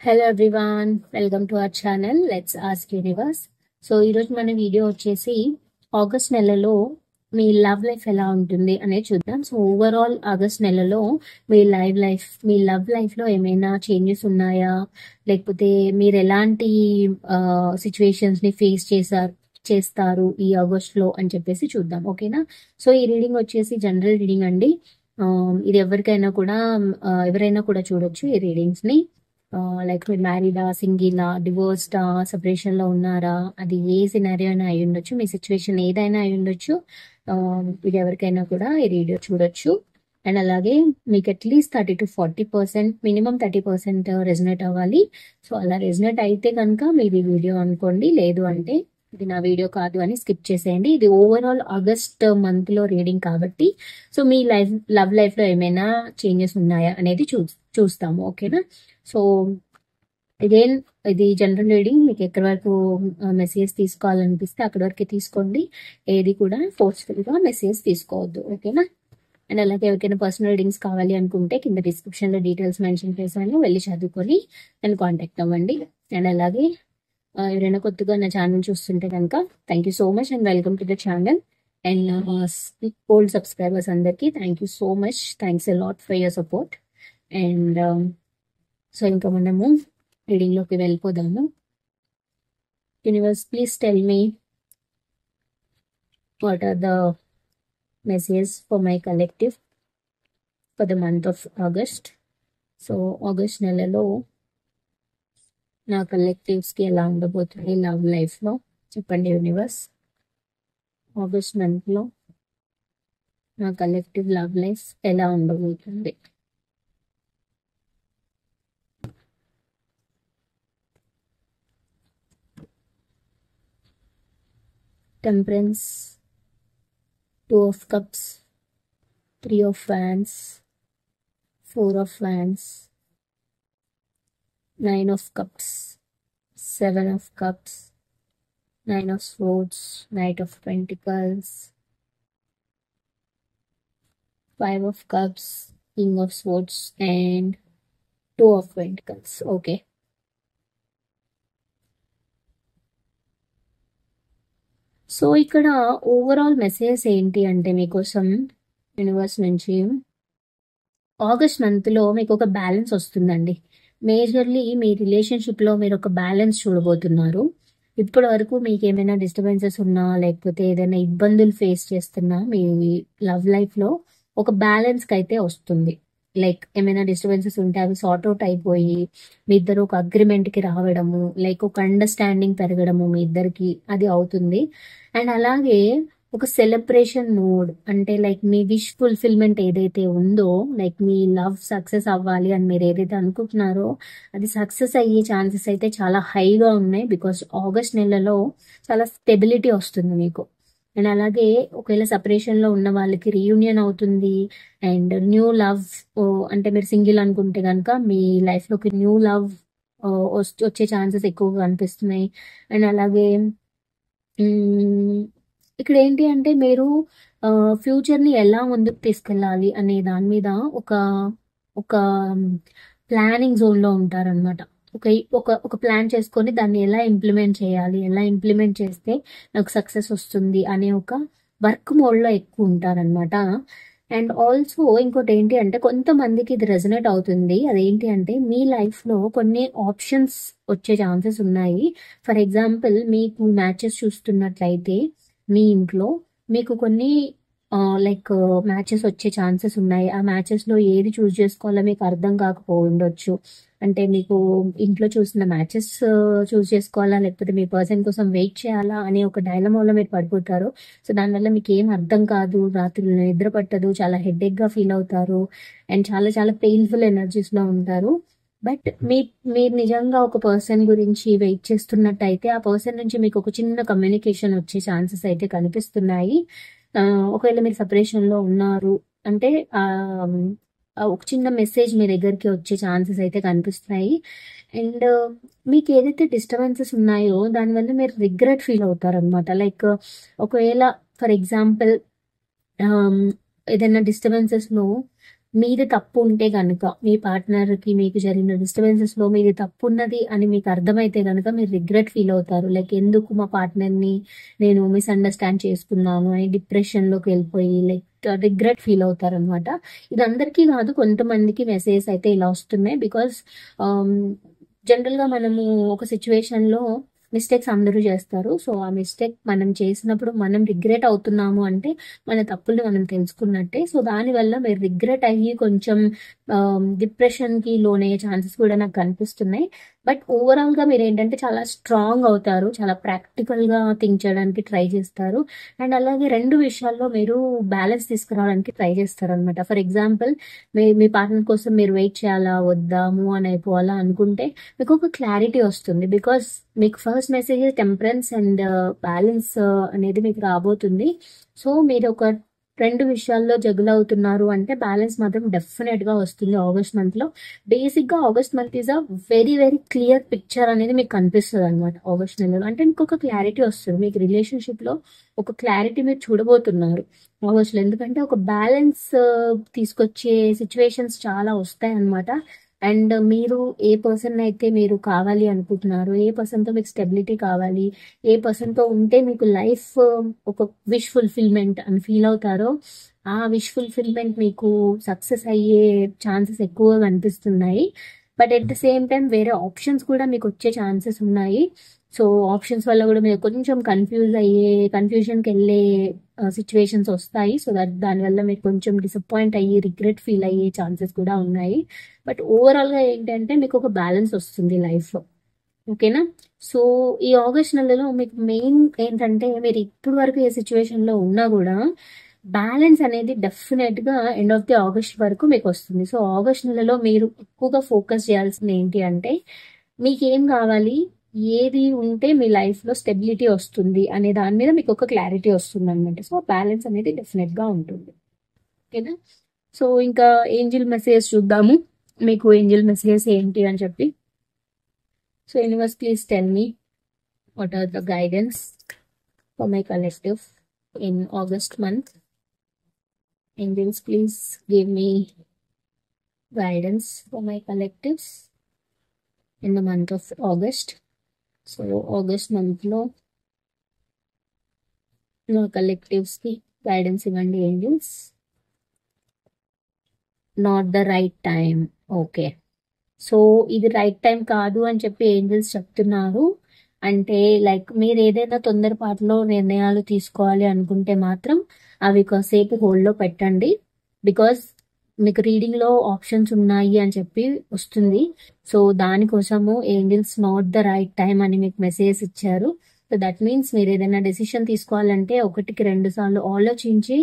Hello everyone, welcome to our channel let's ask universe. So ఈరోజు మన video వచ్చేసి August నెలలో మీ లవ్ లైఫ్ ఎలా ఉంటుంది అనేది చూద్దాం. సో ఓవరాల్ ఆగస్ట్ నెలలో మీ లవ్ లైఫ్లో ఏమైనా చేంజెస్ ఉన్నాయా, లేకపోతే మీరు ఎలాంటి సిచ్యువేషన్స్ని ఫేస్ చేస్తారు ఈ ఆగస్ట్లో అని చెప్పేసి చూద్దాం. ఓకేనా? సో ఈ రీడింగ్ వచ్చేసి జనరల్ రీడింగ్ అండి. ఇది ఎవరైనా కూడా చూడొచ్చు ఈ రీడింగ్స్ని. లైక్ మీరు మ్యారీడా, సింగిలా, డివోర్స్డా, సెపరేషన్లో ఉన్నారా, అది ఏ సినారియో అయినా అయి ఉండొచ్చు, మీ సిచ్యువేషన్ ఏదైనా అయి ఉండొచ్చు. ఇది ఎవరికైనా కూడా ఈ వీడియో చూడొచ్చు. అండ్ అలాగే మీకు అట్లీస్ట్ 30-40%, మినిమం 30% రెజనేట్ అవ్వాలి. సో అలా రెజనేట్ అయితే కనుక మీరు ఈ వీడియో అనుకోండి, లేదు అంటే ఇది నా వీడియో కాదు అని స్కిప్ చేసేయండి. ఇది ఓవరాల్ ఆగస్ట్ మంత్లో రీడింగ్ కాబట్టి సో మీ లవ్ లైఫ్లో ఏమైనా చేంజెస్ ఉన్నాయా అనేది చూస్తాము. ఓకేనా? సో ఇది జనరల్ రీడింగ్. మీకు ఎక్కడి వరకు మెసేజ్ తీసుకోవాలనిపిస్తే అక్కడి వరకే తీసుకోండి. ఏది కూడా ఫోర్స్ఫుల్గా మెసేజ్ తీసుకోవద్దు. ఓకేనా? అండ్ అలాగే ఎవరికైనా పర్సనల్ రీడింగ్స్ కావాలి అనుకుంటే కింద డిస్క్రిప్షన్లో డీటెయిల్స్ మెన్షన్ చేశాను, వెళ్ళి చదువుకొని నన్ను కాంటాక్ట్ అవ్వండి. అండ్ అలాగే ఎవరైనా కొత్తగా నా ఛానల్ చూస్తుంటే కనుక thank you so much and welcome to the channel. And old subscribers అందరికీ thank you so much, thanks a lot for your support. And so ఇంకా మనము రీడింగ్లోకి వెళ్ళిపోదాము. Universe, please tell me what are the message for my collective for the month of August. So August నెలలో నా కలెక్టివ్స్కి ఎలా ఉండబోతుంది love లైఫ్లో చెప్పండి యూనివర్స్. ఆగస్ట్ మంత్లో నా కలెక్టివ్ లవ్ లైఫ్ ఎలా ఉండబోతుంది? Temperance, 2 of Cups, 3 of Wands, 4 of Wands, 9 of Cups, 7 of Cups, 9 of Swords, Knight of Pentacles, 5 of Cups, King of Swords and 2 of Pentacles. Okay. So ఇక్కడ overall message ఏంటి అంటే మీకోసం universe నుంచి August మంత్లో మీకు ఒక బ్యాలెన్స్ వస్తుందండి. Majorly మీ రిలేషన్షిప్లో మీరు ఒక బ్యాలెన్స్ చూడబోతున్నారు. ఇప్పటి వరకు మీకు ఏమైనా డిస్టర్బెన్సెస్ ఉన్నా, లేకపోతే ఏదైనా ఇబ్బందులు ఫేస్ చేస్తున్నా మీ లవ్ లైఫ్లో ఒక బ్యాలెన్స్కి అయితే వస్తుంది. లైక్ ఏమైనా డిస్టర్బెన్సెస్ ఉంటే అవి సార్ట్ అవుట్ అయిపోయి మీ ఇద్దరు ఒక అగ్రిమెంట్కి రావడము, లైక్ ఒక అండర్స్టాండింగ్ పెరగడము మీ ఇద్దరికి, అది అవుతుంది. అండ్ అలాగే ఒక సెలబ్రేషన్ మూడ్, అంటే లైక్ మీ విష్ ఫుల్ఫిల్మెంట్ ఏదైతే ఉందో, లైక్ మీ లవ్ సక్సెస్ అవ్వాలి అని మీరు ఏదైతే అనుకుంటున్నారో అది సక్సెస్ అయ్యే ఛాన్సెస్ అయితే చాలా హైగా ఉన్నాయి. బికాస్ ఆగస్ట్ నెలలో చాలా స్టెబిలిటీ వస్తుంది మీకు. అండ్ అలాగే ఒకవేళ సపరేషన్లో ఉన్న వాళ్ళకి రీయూనియన్ అవుతుంది. అండ్ న్యూ లవ్, అంటే మీరు సింగిల్ అనుకుంటే కనుక మీ లైఫ్లోకి న్యూ లవ్ వచ్చే ఛాన్సెస్ ఎక్కువగా అనిపిస్తున్నాయి. అండ్ అలాగే ఇక్కడ ఏంటి అంటే మీరు ఫ్యూచర్ని ఎలా ముందుకు తీసుకెళ్ళాలి అనే దాని మీద ఒక ఒక ప్లానింగ్ జోన్లో ఉంటారనమాట. ఒక ప్లాన్ చేసుకొని దాన్ని ఎలా ఇంప్లిమెంట్ చేయాలి, ఎలా ఇంప్లిమెంట్ చేస్తే నాకు సక్సెస్ వస్తుంది అనే ఒక వర్క్ మోడ్లో ఎక్కువ ఉంటారనమాట. అండ్ ఆల్సో ఇంకోటి ఏంటి అంటే కొంతమందికి ఇది రెజనేట్ అవుతుంది. అదేంటి అంటే మీ లైఫ్లో కొన్ని ఆప్షన్స్ వచ్చే ఛాన్సెస్ ఉన్నాయి. ఫర్ ఎగ్జాంపుల్, మీకు మ్యాచెస్ చూస్తున్నట్లయితే మీ ఇంట్లో మీకు కొన్ని లైక్ మ్యాచెస్ వచ్చే ఛాన్సెస్ ఉన్నాయి. ఆ మ్యాచెస్లో ఏది చూస్ చేసుకోవాలో మీకు అర్థం కాకపోయిండొచ్చు. అంటే మీకు ఇంట్లో చూసిన మ్యాచెస్ చూస్ చేసుకోవాలా, లేకపోతే మీ పర్సన్ కోసం వెయిట్ చేయాలా అనే ఒక డైలమాలో మీరు పడిపోతారు. సో దానివల్ల మీకు ఏం అర్థం కాదు, రాత్రులు నిద్ర పట్టదు, చాలా హెడేక్గా ఫీల్ అవుతారు అండ్ చాలా చాలా పెయిన్ఫుల్ ఎనర్జీస్లో ఉంటారు. బట్ మీరు నిజంగా ఒక పర్సన్ గురించి వెయిట్ చేస్తున్నట్టయితే ఆ పర్సన్ నుంచి మీకు ఒక చిన్న కమ్యూనికేషన్ వచ్చే ఛాన్సెస్ అయితే కనిపిస్తున్నాయి. ఒకవేళ మీరు సపరేషన్లో ఉన్నారు అంటే ఒక చిన్న మెసేజ్ మీ దగ్గరికి వచ్చే ఛాన్సెస్ అయితే కనిపిస్తున్నాయి. అండ్ మీకు ఏదైతే డిస్టర్బెన్సెస్ ఉన్నాయో దానివల్ల మీరు రిగ్రెట్ ఫీల్ అవుతారు అనమాట. లైక్ ఒకవేళ ఫర్ ఎగ్జాంపుల్ ఏదైనా డిస్టర్బెన్సెస్లో మీది తప్పు ఉంటే గనుక, మీ పార్ట్నర్‌కి మీకు జరిగిన డిస్టర్బెన్సెస్‌లో మీది తప్పు ఉన్నది అని మీకు అర్థమైతే గనుక మీరు రిగ్రెట్ ఫీల్ అవుతారు. లైక్ ఎందుకు మా పార్ట్నర్‌ని నేను మిస్‌అండర్‌స్టాండ్ చేసుకున్నాను అని డిప్రెషన్‌లోకి వెళ్ళిపోయి లైక్ రిగ్రెట్ ఫీల్ అవుతారనమాట. ఇది అందరికీ కాదు, కొంతమందికి మెసేజెస్ అయితే ఇలా వస్తున్నాయి. బికాజ్ ఆహ్, జనరల్‌గా మనము ఒక సిట్యుయేషన్‌లో మిస్టేక్స్ అందరూ చేస్తారు. సో, ఆ మిస్టేక్ మనం చేసినప్పుడు మనం రిగ్రెట్ అవుతున్నాము అంటే మన తప్పుల్ని మనం తెలుసుకున్నట్టే. సో, దానివల్ల మీరు రిగ్రెట్ అయ్యి కొంచెం డిప్రెషన్‌కి లోనయ్యే ఛాన్సెస్ కూడా నాకు కనిపిస్తున్నాయి. బట్ ఓవరాల్‌గా మీరేంటంటే చాలా స్ట్రాంగ్ అవుతారు. చాలా ప్రాక్టికల్‌గా థింక్ చేయడానికి ట్రై చేస్తారు. అండ్ అలాగే 2 విషయాల్లో మీరు బ్యాలెన్స్ తీసుకురావడానికి ట్రై చేస్తారనమాట. ఫర్ ఎగ్జాంపుల్, మీ పార్ట్నర్ కోసం మీరు వెయిట్ చేయాలా? వద్దా? మూవ్ ఆన్ అయిపోవాలా? అనుకుంటే మీకు ఒక క్లారిటీ వస్తుంది. బికాస్ మీకు first message temperance and balance అనేది మీకు రాబోతుంది. సో, మీరు ఒక 2 విషయాల్లో జగుల్ అవుతున్నారు అంటే బ్యాలెన్స్ మాత్రం డెఫినెట్ గా వస్తుంది ఆగస్ట్ మంత్ లో. బేసిక్ గా August month is a very very clear picture అనేది మీకు కనిపిస్తుంది అనమాట ఆగస్ట్ నెలలో. అంటే మీకు ఒక క్లారిటీ వస్తుంది, మీకు రిలేషన్షిప్ లో ఒక క్లారిటీ మీరు చూడబోతున్నారు ఆగస్ట్ లో. ఎందుకంటే ఒక బ్యాలెన్స్ తీసుకొచ్చే సిచ్యువేషన్స్ చాలా వస్తాయి అనమాట. అండ్ మీరు ఏ పర్సన్ అయితే మీరు కావాలి అనుకుంటున్నారో, ఏ పర్సన్ తో మీకు స్టెబిలిటీ కావాలి, ఏ పర్సన్ తో ఉంటే మీకు లైఫ్ ఒక విష్ ఫుల్ఫిల్మెంట్ అని ఫీల్ అవుతారో, ఆ విష్ ఫుల్ఫిల్మెంట్ మీకు సక్సెస్ అయ్యే ఛాన్సెస్ ఎక్కువగా కనిపిస్తున్నాయి. But at the same time వేరే ఆప్షన్స్ కూడా మీకు వచ్చే ఛాన్సెస్ ఉన్నాయి. సో, ఆప్షన్స్ వల్ల కూడా మీరు కొంచెం కన్ఫ్యూజన్కి వెళ్ళే సిచ్యువేషన్స్ వస్తాయి. సో దానివల్ల మీరు కొంచెం డిసప్పాయింట్ అయ్యి రిగ్రెట్ ఫీల్ అయ్యే ఛాన్సెస్ కూడా ఉన్నాయి. బట్ ఓవరాల్ గా ఏంటంటే మీకు ఒక బ్యాలెన్స్ వస్తుంది లైఫ్ లో. ఓకేనా? సో, ఈ ఆగస్ట్ నెలలో మీకు మెయిన్ ఏంటంటే మీరు ఇప్పుడు వరకు ఏ సిచ్యువేషన్ లో ఉన్నా కూడా బ్యాలెన్స్ అనేది డెఫినెట్ గా ఎండ్ ఆఫ్ ది ఆగస్ట్ వరకు మీకు వస్తుంది. సో, ఆగస్ట్ నెలలో మీరు ఎక్కువగా ఫోకస్ చేయాల్సింది ఏంటి అంటే మీకు ఏం కావాలి, ఏది ఉంటే మీ లైఫ్ లో స్టెబిలిటీ వస్తుంది అనే దాని మీద మీకు ఒక క్లారిటీ వస్తుంది అనమాట. సో, బ్యాలెన్స్ అనేది డెఫినెట్ గా ఉంటుంది. ఓకేనా? సో, ఇంకా ఏంజిల్ మెసేజ్ చూద్దాము, మీకు ఏంజిల్ మెసేజెస్ ఏంటి అని చెప్పి. So, universe please tell me what are the guidance for my collective in August month. Angels, please give me guidance for my collectives in the month of August. So, August month లో నా collectives కి guidance ఇవ్వండి angels. Not the right time. Okay. So, ఇది right time కాదు అని చెప్పి angels చెప్తున్నారు. అంటే లైక్ మీరు ఏదైనా తొందరపాటులో నిర్ణయాలు తీసుకోవాలి అనుకుంటే మాత్రం అవి కాసేపు హోల్డ్లో పెట్టండి. బికాస్ మీకు రీడింగ్ లో ఆప్షన్స్ ఉన్నాయి అని చెప్పి వస్తుంది. సో, దానికోసము angels not the right time అని మీకు మెసేజ్ ఇచ్చారు. సో దట్ మీన్స్ మీరు ఏదైనా డెసిషన్ తీసుకోవాలంటే 1-2 సార్లు ఆలోచించి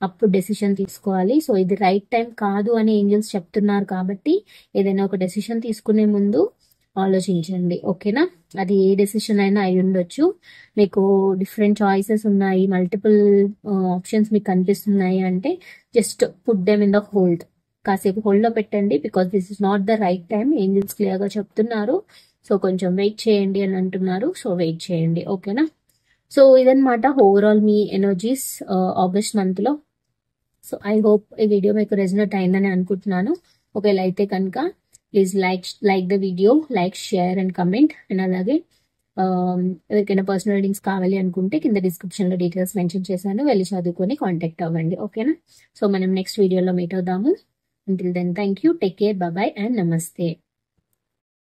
అప్పుడు డెసిషన్ తీసుకోవాలి. సో, ఇది రైట్ టైం కాదు అని ఏంజల్స్ చెప్తున్నారు కాబట్టి ఏదైనా ఒక డెసిషన్ తీసుకునే ముందు ఆలోచించండి. ఓకేనా? అది ఏ డెసిషన్ అయినా అయి ఉండొచ్చు. మీకు డిఫరెంట్ చాయిసెస్ ఉన్నాయి, మల్టిపుల్ ఆప్షన్స్ మీకు కనిపిస్తున్నాయి అంటే just put them in the hold. కాసేపు హోల్డ్ లో పెట్టండి. Because this is not the right time angels clear గా చెప్తున్నారు. సో, కొంచెం వెయిట్ చేయండి అని అంటున్నారు. సో, వెయిట్ చేయండి. ఓకేనా? సో, ఇదన్నమాట ఓవరాల్ మీ ఎనర్జీస్ ఆగస్ట్ మంత్ లో. సో, ఐ హోప్ ఈ వీడియో మీకు రెజనేట్ అయిందని అనుకుంటున్నాను. ఒకవేళ అయితే కనుక please like the video, like, share and comment. And అలాగే ఎవరికైనా పర్సనల్ రీడింగ్స్ కావాలి అనుకుంటే కింద డిస్క్రిప్షన్ లో డీటెయిల్స్ మెన్షన్ చేశాను, వెళ్ళి చదువుకొని కాంటాక్ట్ అవ్వండి. ఓకేనా? సో, మనం నెక్స్ట్ వీడియోలో మీట్ అవుదాము. Until then, thank you, take care, bye bye and namaste.